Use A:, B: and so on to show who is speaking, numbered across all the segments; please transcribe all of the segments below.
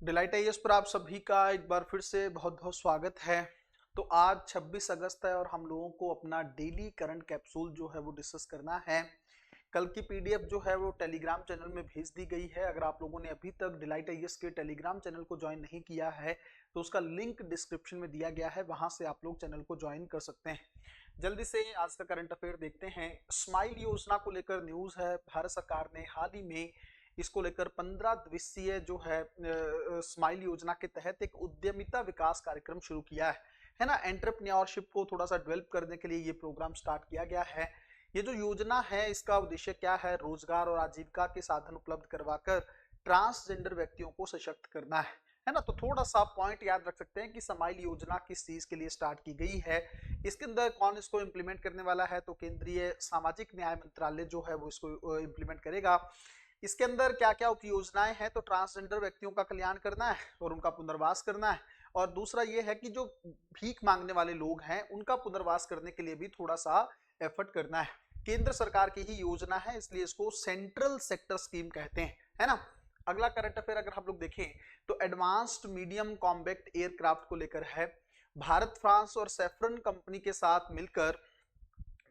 A: Delight IAS पर आप सभी का एक बार फिर से बहुत बहुत स्वागत है। तो आज 26 अगस्त है और हम लोगों को अपना डेली करंट कैप्सूल जो है वो डिस्कस करना है। कल की पीडीएफ जो है वो टेलीग्राम चैनल में भेज दी गई है। अगर आप लोगों ने अभी तक डिलाइट आईएएस के टेलीग्राम चैनल को ज्वाइन नहीं किया है तो उसका लिंक डिस्क्रिप्शन में दिया गया है, वहां से आप लोग चैनल को ज्वाइन कर सकते हैं। जल्दी से आज का करंट अफेयर देखते हैं। स्माइल योजना को लेकर न्यूज है। भारत सरकार ने हाल ही में इसको लेकर 15 दिवसीय जो है स्माइल योजना के तहत एक उद्यमिता विकास कार्यक्रम शुरू किया है ना। एंटरप्रेन्योरशिप को थोड़ा सा डेवलप करने के लिए ये प्रोग्राम स्टार्ट किया गया है। ये जो योजना है इसका उद्देश्य क्या है? रोजगार और आजीविका के साधन उपलब्ध करवाकर ट्रांसजेंडर व्यक्तियों को सशक्त करना है ना। तो थोड़ा सा पॉइंट याद रख सकते हैं कि स्माइल योजना किस चीज के लिए स्टार्ट की गई है, इसके अंदर कौन इसको इम्प्लीमेंट करने वाला है। तो केंद्रीय सामाजिक न्याय मंत्रालय जो है वो इसको इम्प्लीमेंट करेगा। इसके अंदर क्या क्या उपयोजनाएं हैं? तो ट्रांसजेंडर व्यक्तियों का कल्याण करना है और उनका पुनर्वास करना है, और दूसरा ये है कि जो भीख मांगने वाले लोग हैं उनका पुनर्वास करने के लिए भी थोड़ा सा एफर्ट करना है। केंद्र सरकार की ही योजना है, इसलिए इसको सेंट्रल सेक्टर स्कीम कहते हैं, है ना। अगला करंट अफेयर अगर हम लोग देखें तो एडवांस्ड मीडियम कॉम्बैक्ट एयरक्राफ्ट को लेकर है। भारत फ्रांस और सेफ्रन कंपनी के साथ मिलकर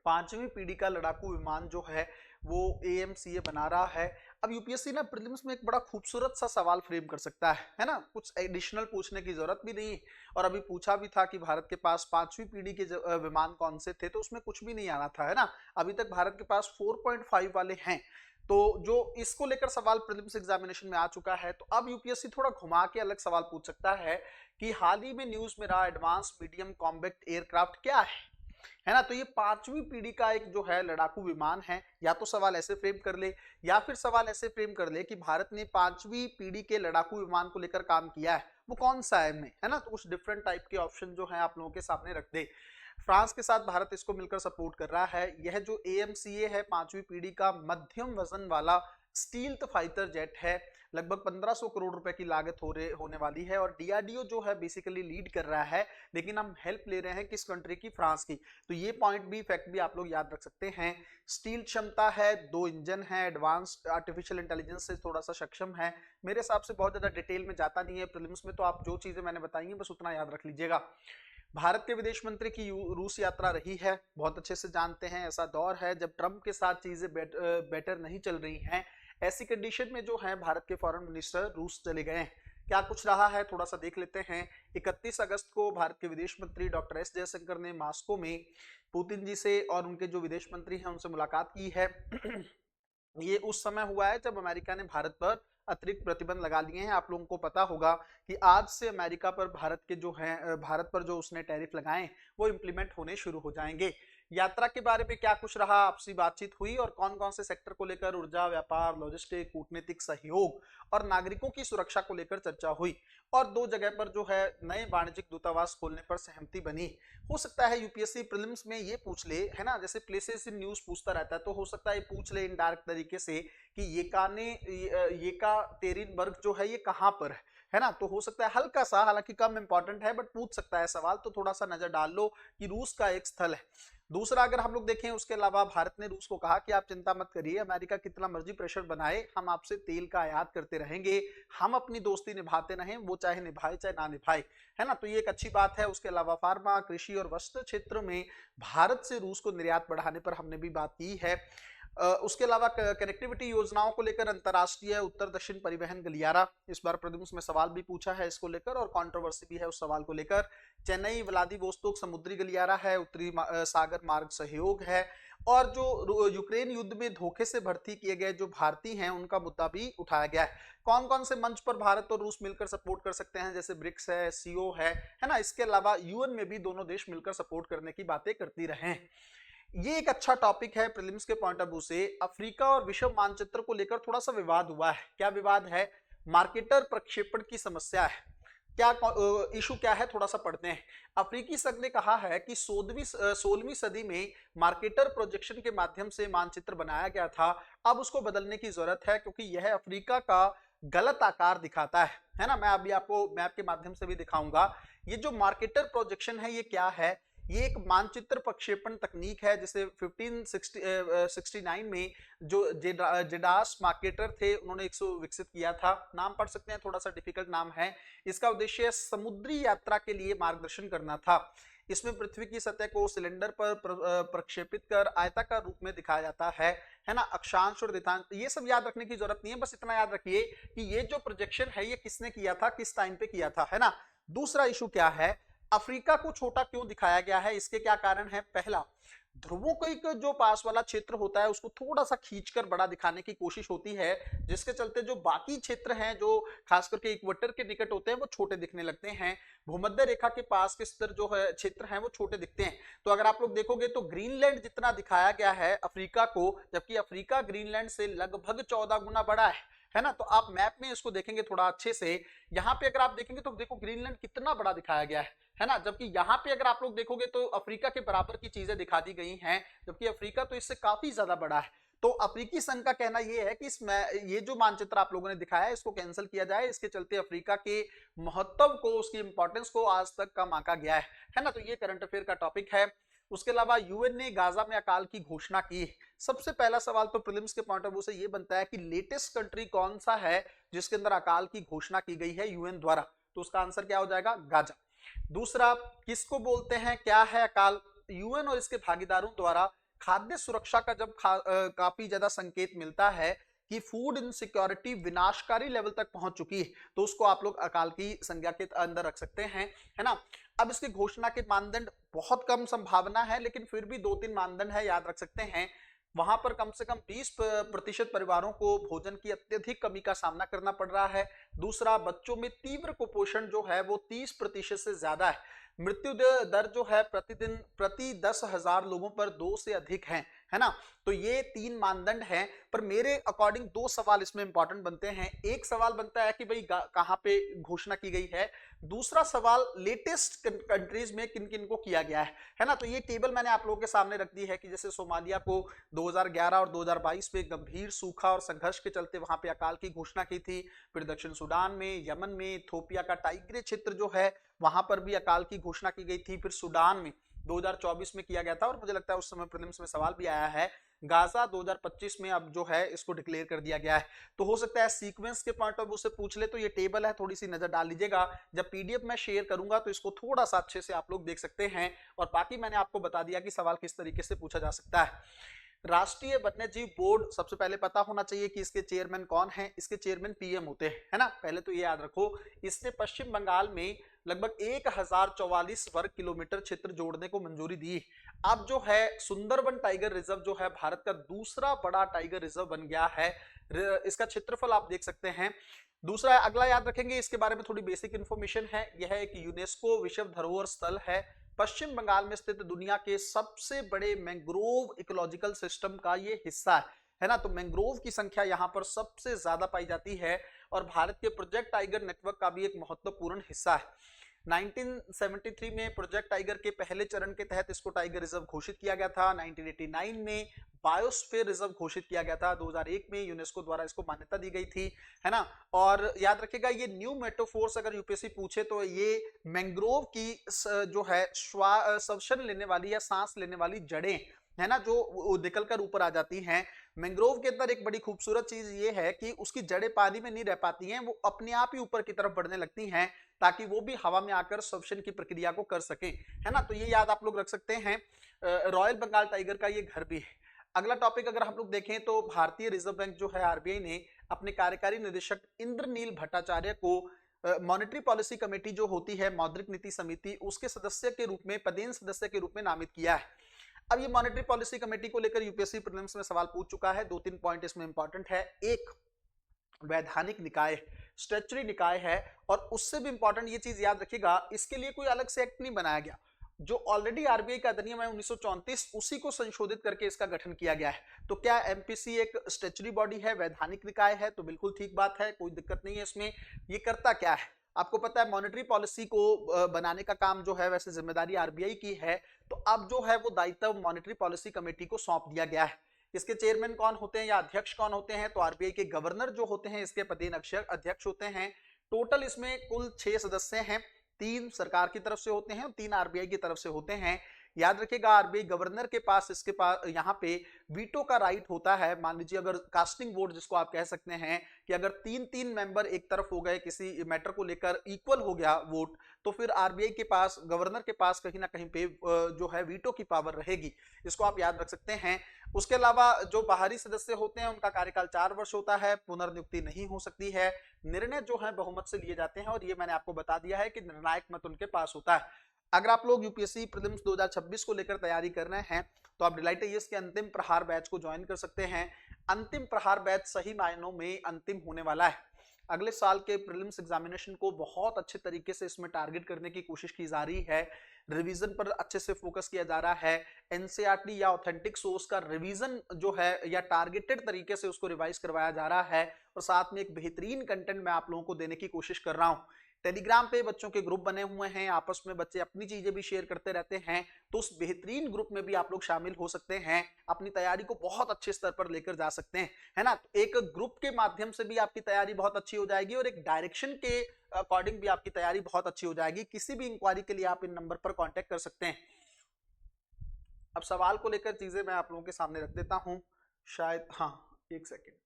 A: 5वीं पीढ़ी का लड़ाकू विमान जो है वो AMCA बना रहा है। अब यूपीएससी ना प्रीलिम्स में एक बड़ा खूबसूरत सा सवाल फ्रेम कर सकता है ना। कुछ एडिशनल पूछने की जरूरत भी नहीं, और अभी पूछा भी था कि भारत के पास 5वीं पीढ़ी के विमान कौन से थे, तो उसमें कुछ भी नहीं आना था, है ना। अभी तक भारत के पास 4.5 वाले हैं। तो जो इसको लेकर सवाल प्रीलिम्स एग्जामिनेशन में आ चुका है, तो अब यूपीएससी थोड़ा घुमा के अलग सवाल पूछ सकता है कि हाल ही में न्यूज में रहा एडवांस मीडियम कॉम्बैक्ट एयरक्राफ्ट क्या है ना। तो ये 5वीं पीढ़ी का एक जो है लड़ाकू विमान है। या तो सवाल ऐसे फ्रेम कर ले, या फिर सवाल ऐसे फ्रेम कर ले कि भारत ने 5वीं पीढ़ी के लड़ाकू विमान को लेकर काम किया है, वो कौन सा है में, है ना। तो कुछ डिफरेंट टाइप के ऑप्शन जो है आप लोगों के सामने रख दे। फ्रांस के साथ भारत इसको मिलकर सपोर्ट कर रहा है। यह जो AMCA है 5वीं पीढ़ी का मध्यम वजन वाला स्टील्थ फाइटर जेट है। लगभग 1500 करोड़ रुपए की लागत होने वाली है, और DRDO जो है बेसिकली लीड कर रहा है, लेकिन हम हेल्प ले रहे हैं किस कंट्री की? फ्रांस की। तो ये पॉइंट भी, फैक्ट भी आप लोग याद रख सकते हैं। स्टील क्षमता है, 2 इंजन है, एडवांस आर्टिफिशियल इंटेलिजेंस से थोड़ा सा सक्षम है। मेरे हिसाब से बहुत ज्यादा डिटेल में जाता नहीं है प्रीलिम्स में, तो आप जो चीजें मैंने बताई हैं बस उतना याद रख लीजिएगा। भारत के विदेश मंत्री की रूस यात्रा रही है, बहुत अच्छे से जानते हैं। ऐसा दौर है जब ट्रंप के साथ चीजें बेटर नहीं चल रही हैं, ऐसी कंडीशन में जो है भारत के फॉरेन मिनिस्टर रूस चले गए हैं। क्या कुछ रहा है थोड़ा सा देख लेते हैं। 31 अगस्त को भारत के विदेश मंत्री डॉक्टर एस जयशंकर ने मॉस्को में पुतिन जी से और उनके जो विदेश मंत्री हैं उनसे मुलाकात की है। ये उस समय हुआ है जब अमेरिका ने भारत पर अतिरिक्त प्रतिबंध लगा लिए हैं। आप लोगों को पता होगा कि आज से अमेरिका पर भारत पर जो उसने टैरिफ लगाए वो इंप्लीमेंट होने शुरू हो जाएंगे। यात्रा के बारे में क्या कुछ रहा, आपसी बातचीत हुई, और कौन कौन से सेक्टर को लेकर ऊर्जा, व्यापार, लॉजिस्टिक, कूटनीतिक सहयोग और नागरिकों की सुरक्षा को लेकर चर्चा हुई। और 2 जगह पर जो है नए वाणिज्यिक दूतावास खोलने पर सहमति बनी। हो सकता है यूपीएससी प्रीलिम्स में ये पूछ ले, है ना, जैसे प्लेसेस इन न्यूज पूछता रहता है, तो हो सकता है ये पूछ ले इनडायरेक्ट तरीके से कि येकातेरिनबर्ग जो है ये कहाँ पर है ना। तो हो सकता है हल्का सा, हालांकि कम इंपॉर्टेंट है, बट पूछ सकता है सवाल, तो थोड़ा सा नजर डाल लो कि रूस का एक स्थल है। दूसरा अगर हम लोग देखें, उसके अलावा भारत ने रूस को कहा कि आप चिंता मत करिए, अमेरिका कितना मर्जी प्रेशर बनाए, हम आपसे तेल का आयात करते रहेंगे, हम अपनी दोस्ती निभाते रहें, वो चाहे निभाए चाहे ना निभाए, है ना। तो ये एक अच्छी बात है। उसके अलावा फार्मा, कृषि और वस्त्र क्षेत्र में भारत से रूस को निर्यात बढ़ाने पर हमने भी बात की है। उसके अलावा कनेक्टिविटी योजनाओं को लेकर अंतरराष्ट्रीय उत्तर दक्षिण परिवहन गलियारा, इस बार प्रीलिम्स में सवाल भी पूछा है इसको लेकर, और कंट्रोवर्सी भी है उस सवाल को लेकर। चेन्नई व्लादिवोस्तोक समुद्री गलियारा है, उत्तरी सागर मार्ग सहयोग है, और जो यूक्रेन युद्ध में धोखे से भर्ती किए गए जो भारतीय हैं उनका मुद्दा भी उठाया गया है। कौन कौन से मंच पर भारत और रूस मिलकर सपोर्ट कर सकते हैं? जैसे ब्रिक्स है, CO है ना। इसके अलावा UN में भी दोनों देश मिलकर सपोर्ट करने की बातें करती रहे हैं। ये एक अच्छा टॉपिक है प्रीलिम्स के पॉइंट ऑफ व्यू से। अफ्रीका और विश्व मानचित्र को लेकर थोड़ा सा विवाद हुआ है। क्या विवाद है? मार्केटर प्रक्षेपण की समस्या है। क्या इशू क्या है, थोड़ा सा पढ़ते हैं। अफ्रीकी संघ ने कहा है कि 16वीं सदी में मार्केटर प्रोजेक्शन के माध्यम से मानचित्र बनाया गया था, अब उसको बदलने की जरूरत है क्योंकि यह अफ्रीका का गलत आकार दिखाता है ना। मैं अभी आपको मैप के माध्यम से भी दिखाऊंगा। ये जो मार्केटर प्रोजेक्शन है ये क्या है? ये एक मानचित्र प्रक्षेपण तकनीक है जिसे 1569 में जो जेडास मार्केटर थे उन्होंने इसको विकसित किया था। नाम पढ़ सकते हैं, थोड़ा सा डिफिकल्ट नाम है। इसका उद्देश्य समुद्री यात्रा के लिए मार्गदर्शन करना था। इसमें पृथ्वी की सतह को सिलेंडर पर प्रक्षेपित कर आयताकार रूप में दिखाया जाता है ना। अक्षांश और रेखांश ये सब याद रखने की जरूरत नहीं है, बस इतना याद रखिए कि ये जो प्रोजेक्शन है ये किसने किया था, किस टाइम पे किया था, है ना। दूसरा इशू क्या है, अफ्रीका को छोटा क्यों दिखाया गया है, इसके क्या कारण है। पहला, ध्रुवों के जो पास वाला क्षेत्र होता है उसको थोड़ा सा खींचकर बड़ा दिखाने की कोशिश होती है, जिसके चलते जो बाकी क्षेत्र हैं जो खास करके इक्वेटर के निकट होते हैं वो छोटे दिखने लगते हैं। भूमध्य रेखा के पास के स्तर जो है क्षेत्र हैं वो छोटे दिखते हैं। तो अगर आप लोग देखोगे तो ग्रीनलैंड जितना दिखाया गया है अफ्रीका को, जबकि अफ्रीका ग्रीनलैंड से लगभग 14 गुना बड़ा है ना। तो आप मैप में इसको देखेंगे थोड़ा अच्छे से, यहाँ पे अगर आप देखेंगे तो देखो ग्रीनलैंड कितना बड़ा दिखाया गया है ना। जबकि यहाँ पे अगर आप लोग देखोगे तो अफ्रीका के बराबर की चीजें दिखा दी गई हैं, जबकि अफ्रीका तो इससे काफी ज्यादा बड़ा है। तो अफ्रीकी संघ का कहना यह है कि ये जो मानचित्र आप लोगों ने दिखाया है इसको कैंसिल किया जाए, इसके चलते अफ्रीका के महत्व को, उसकी इंपॉर्टेंस को आज तक कम आंका गया है ना। तो ये करंट अफेयर का टॉपिक है। उसके अलावा यूएन ने गाजा में अकाल की घोषणा की। सबसे पहला सवाल तो प्रीलिम्स के पॉइंट ऑफ व्यू से ये बनता है कि लेटेस्ट कंट्री कौन सा है जिसके अंदर अकाल की घोषणा की गई है यूएन द्वारा, तो उसका आंसर क्या हो जाएगा, गाजा। दूसरा, किसको बोलते हैं, क्या है अकाल। यूएन और इसके भागीदारों द्वारा खाद्य सुरक्षा का जब काफी ज्यादा संकेत मिलता है कि फूड इनसिक्योरिटी विनाशकारी लेवल तक पहुंच चुकी है, तो उसको आप लोग अकाल की संज्ञा के अंदर रख सकते हैं, है ना। अब इसकी घोषणा के मानदंड बहुत कम संभावना है, लेकिन फिर भी 2-3 मानदंड है, याद रख सकते हैं। वहां पर कम से कम 20% परिवारों को भोजन की अत्यधिक कमी का सामना करना पड़ रहा है। दूसरा, बच्चों में तीव्र कुपोषण जो है वो 30% से ज्यादा है। मृत्यु दर जो है प्रतिदिन प्रति 10,000 लोगों पर 2 से अधिक है ना। तो ये 3 मानदंड हैं, पर मेरे अकॉर्डिंग 2 सवाल इसमें इंपॉर्टेंट बनते हैं। एक सवाल बनता है कि भाई कहां पे घोषणा की गई है, दूसरा सवाल लेटेस्ट कंट्रीज में किन किन को किया गया है ना। तो ये टेबल मैंने आप लोगों के सामने रख दी है कि जैसे सोमालिया को 2011 और 2022 में गंभीर सूखा और संघर्ष के चलते वहां पे अकाल की घोषणा की थी। फिर दक्षिण सूडान में, यमन में, इथियोपिया का टाइग्रे क्षेत्र जो है वहां पर भी अकाल की घोषणा की गई थी। फिर सूडान में 2024 में किया गया था, और मुझे लगता है उस समय प्रीलिम्स में सवाल भी आया है। गाजा 2025 में अब जो है इसको डिक्लेयर कर दिया गया है। तो हो सकता है सीक्वेंस के पॉइंट ऑफ व्यू से पूछ ले, तो ये टेबल है, थोड़ी सी नजर डाल लीजिएगा। जब पीडीएफ में शेयर करूंगा तो इसको थोड़ा सा अच्छे से आप लोग देख सकते हैं। और बाकी मैंने आपको बता दिया कि सवाल किस तरीके से पूछा जा सकता है। राष्ट्रीय वन्यजीव बोर्ड, सबसे पहले पता होना चाहिए कि इसके चेयरमैन कौन है। इसके चेयरमैन पीएम होते हैं, है ना, पहले तो ये याद रखो। इसने पश्चिम बंगाल में लगभग 1044 वर्ग किलोमीटर क्षेत्र जोड़ने को मंजूरी दी। अब जो है सुंदरवन टाइगर रिजर्व जो है भारत का दूसरा बड़ा टाइगर रिजर्व बन गया है। इसका क्षेत्रफल आप देख सकते हैं। दूसरा, अगला याद रखेंगे, इसके बारे में थोड़ी बेसिक इंफॉर्मेशन है। यह एक यूनेस्को विश्व धरोहर स्थल है। पश्चिम बंगाल में स्थित दुनिया के सबसे बड़े मैंग्रोव इकोलॉजिकल सिस्टम का ये हिस्सा है ना। तो मैंग्रोव की संख्या यहाँ पर सबसे ज्यादा पाई जाती है, और भारत के प्रोजेक्ट टाइगर नेटवर्क का भी एक महत्वपूर्ण हिस्सा है। 1973 में प्रोजेक्ट टाइगर के पहले चरण के तहत इसको टाइगर रिजर्व घोषित किया गया था। 1989 में बायोस्फीयर रिजर्व घोषित किया गया था। 2001 में यूनेस्को द्वारा इसको मान्यता दी गई थी, है ना। और याद रखिएगा, ये न्यू मेटाफोर्स अगर यूपीएससी पूछे तो ये मैंग्रोव की जो है श्वसन लेने वाली या सांस लेने वाली जड़ें है ना, जो निकलकर ऊपर आ जाती हैं। मैंग्रोव के अंदर एक बड़ी खूबसूरत चीज ये है कि उसकी जड़ें पानी में नहीं रह पाती हैं, वो अपने आप ही ऊपर की तरफ बढ़ने लगती हैं, ताकि वो भी हवा में आकर श्वसन की प्रक्रिया को कर सके, है ना। तो ये याद आप लोग रख सकते हैं। रॉयल बंगाल टाइगर का ये घर भी है। अगला टॉपिक अगर हम लोग देखें तो भारतीय रिजर्व बैंक जो है आरबीआई ने अपने कार्यकारी निदेशक इंद्रनील भट्टाचार्य को मॉनेटरी पॉलिसी कमेटी जो होती है, मौद्रिक नीति समिति, उसके सदस्य के रूप में, पदेन सदस्य के रूप में नामित किया है। अब ये मॉनेटरी पॉलिसी कमेटी को लेकर यूपीएससी प्रीलिम्स में सवाल पूछ चुका है। 2-3 पॉइंट इसमें इंपॉर्टेंट है। एक, वैधानिक निकाय, स्टैट्यूटरी निकाय है, और उससे भी इंपॉर्टेंट ये चीज याद रखिएगा, इसके लिए कोई अलग से एक्ट नहीं बनाया गया। जो ऑलरेडी आरबीआई का अधिनियम है 1934, उसी को संशोधित करके इसका गठन किया गया है। तो क्या एमपीसी एक स्टैट्यूटरी बॉडी है, वैधानिक निकाय है? तो बिल्कुल ठीक बात है, कोई दिक्कत नहीं है इसमें। ये करता क्या है आपको पता है? मॉनेटरी पॉलिसी को बनाने का काम जो है वैसे जिम्मेदारी आरबीआई की है, तो अब जो है वो दायित्व मॉनेटरी पॉलिसी कमेटी को सौंप दिया गया है। इसके चेयरमैन कौन होते हैं या अध्यक्ष कौन होते हैं? तो आरबीआई के गवर्नर जो होते हैं इसके पदेन अध्यक्ष होते हैं। टोटल इसमें कुल 6 सदस्य हैं। 3 सरकार की तरफ से होते हैं और 3 आरबीआई की तरफ से होते हैं। याद रखिएगा आरबीआई गवर्नर के पास इसके पास यहाँ पे वीटो का राइट होता है। मान लीजिए अगर कास्टिंग वोट जिसको आप कह सकते हैं कि अगर 3-3 मेंबर एक तरफ हो गए, किसी मैटर को लेकर इक्वल हो गया वोट, तो फिर आरबीआई के पास, गवर्नर के पास कहीं ना कहीं पे जो है वीटो की पावर रहेगी। इसको आप याद रख सकते हैं। उसके अलावा जो बाहरी सदस्य होते हैं उनका कार्यकाल 4 वर्ष होता है, पुनर्नियुक्ति नहीं हो सकती है, निर्णय जो है बहुमत से लिए जाते हैं और ये मैंने आपको बता दिया है कि निर्णायक मत उनके पास होता है। अगर आप लोग यूपीएससी प्रीलिम्स 2026 को लेकर तैयारी कर रहे हैं तो आप डिलाइट आईएएस के अंतिम प्रहार बैच को ज्वाइन कर सकते हैं। अंतिम प्रहार बैच सही मायनों में अंतिम होने वाला है। अगले साल के प्रीलिम्स एग्जामिनेशन को बहुत अच्छे तरीके से इसमें टारगेट करने की कोशिश की जा रही है। रिवीजन पर अच्छे से फोकस किया जा रहा है। एनसीईआरटी या ऑथेंटिक सोर्स का रिवीजन जो है या टारगेटेड तरीके से उसको रिवाइज करवाया जा रहा है और साथ में एक बेहतरीन कंटेंट मैं आप लोगों को देने की कोशिश कर रहा हूं। टेलीग्राम पे बच्चों के ग्रुप बने हुए हैं, आपस में बच्चे अपनी चीजें भी शेयर करते रहते हैं, तो उस बेहतरीन ग्रुप में भी आप लोग शामिल हो सकते हैं, अपनी तैयारी को बहुत अच्छे स्तर पर लेकर जा सकते हैं, है ना। तो एक ग्रुप के माध्यम से भी आपकी तैयारी बहुत अच्छी हो जाएगी और एक डायरेक्शन के अकॉर्डिंग भी आपकी तैयारी बहुत अच्छी हो जाएगी। किसी भी इंक्वायरी के लिए आप इन नंबर पर कॉन्टेक्ट कर सकते हैं। अब सवाल को लेकर चीजें मैं आप लोगों के सामने रख देता हूं। शायद हाँ, एक सेकेंड।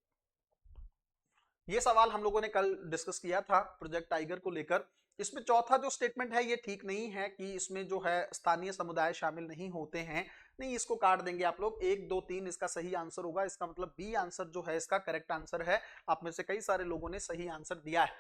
A: ये सवाल हम लोगों ने कल डिस्कस किया था प्रोजेक्ट टाइगर को लेकर। इसमें चौथा जो स्टेटमेंट है ये ठीक नहीं है कि इसमें जो है स्थानीय समुदाय शामिल नहीं होते हैं। नहीं, इसको काट देंगे आप लोग। 1, 2, 3 इसका सही आंसर होगा। इसका मतलब बी आंसर जो है इसका करेक्ट आंसर है। आप में से कई सारे लोगों ने सही आंसर दिया है।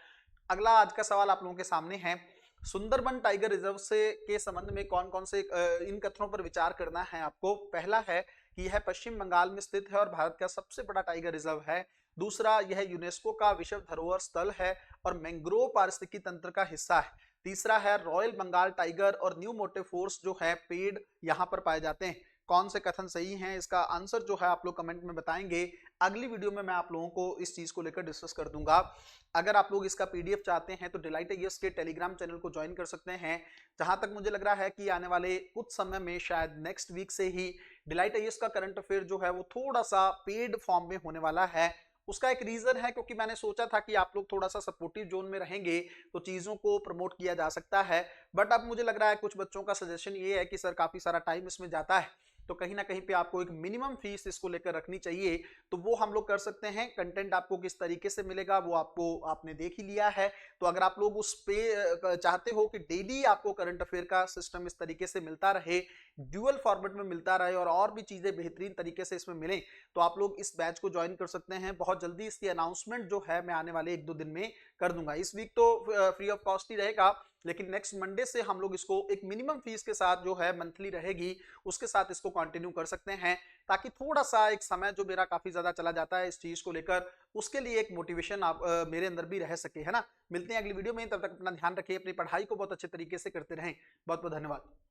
A: अगला आज का सवाल आप लोगों के सामने है, सुंदरबन टाइगर रिजर्व से के संबंध में कौन कौन से इन कथनों पर विचार करना है आपको। पहला है कि यह पश्चिम बंगाल में स्थित है और भारत का सबसे बड़ा टाइगर रिजर्व है। दूसरा, यह यूनेस्को का विश्व धरोहर स्थल है और मैंग्रोव पारिस्थितिकी तंत्र का हिस्सा है। तीसरा है रॉयल बंगाल टाइगर और न्यू मोटिव फोर्स जो है पेड़ यहाँ पर पाए जाते हैं। कौन से कथन सही हैं, इसका आंसर जो है आप लोग कमेंट में बताएंगे। अगली वीडियो में मैं आप लोगों को इस चीज को लेकर डिस्कस कर दूंगा। अगर आप लोग इसका पीडीएफ चाहते हैं तो डिलाइट आईएएस के टेलीग्राम चैनल को ज्वाइन कर सकते हैं। जहां तक मुझे लग रहा है कि आने वाले कुछ समय में, शायद नेक्स्ट वीक से ही, डिलाइट आईएएस का करंट अफेयर जो है वो थोड़ा सा पेड फॉर्म में होने वाला है। उसका एक रीजन है क्योंकि मैंने सोचा था कि आप लोग थोड़ा सा सपोर्टिव जोन में रहेंगे तो चीजों को प्रमोट किया जा सकता है। बट अब मुझे लग रहा है कुछ बच्चों का सजेशन ये है कि सर काफी सारा टाइम इसमें जाता है, तो कहीं ना कहीं पे आपको एक मिनिमम फीस इसको लेकर रखनी चाहिए। तो वो हम लोग कर सकते हैं। कंटेंट आपको किस तरीके से मिलेगा वो आपने देख ही लिया है। तो अगर आप लोग उस पे चाहते हो कि डेली आपको करंट अफेयर का सिस्टम इस तरीके से मिलता रहे, ड्यूअल फॉर्मेट में मिलता रहे और भी चीजें बेहतरीन तरीके से इसमें मिलें, तो आप लोग इस बैच को ज्वाइन कर सकते हैं। बहुत जल्दी इसकी अनाउंसमेंट जो है मैं आने वाले 1-2 दिन में कर दूंगा। इस वीक तो फ्री ऑफ कॉस्ट ही रहेगा, लेकिन नेक्स्ट मंडे से हम लोग इसको एक मिनिमम फीस के साथ जो है मंथली रहेगी उसके साथ इसको कंटिन्यू कर सकते हैं, ताकि थोड़ा सा एक समय जो मेरा काफी ज्यादा चला जाता है इस चीज को लेकर, उसके लिए एक मोटिवेशन आप मेरे अंदर भी रह सके, है ना। मिलते हैं अगली वीडियो में, तब तक अपना ध्यान रखिए, अपनी पढ़ाई को बहुत अच्छे तरीके से करते रहें। बहुत बहुत धन्यवाद।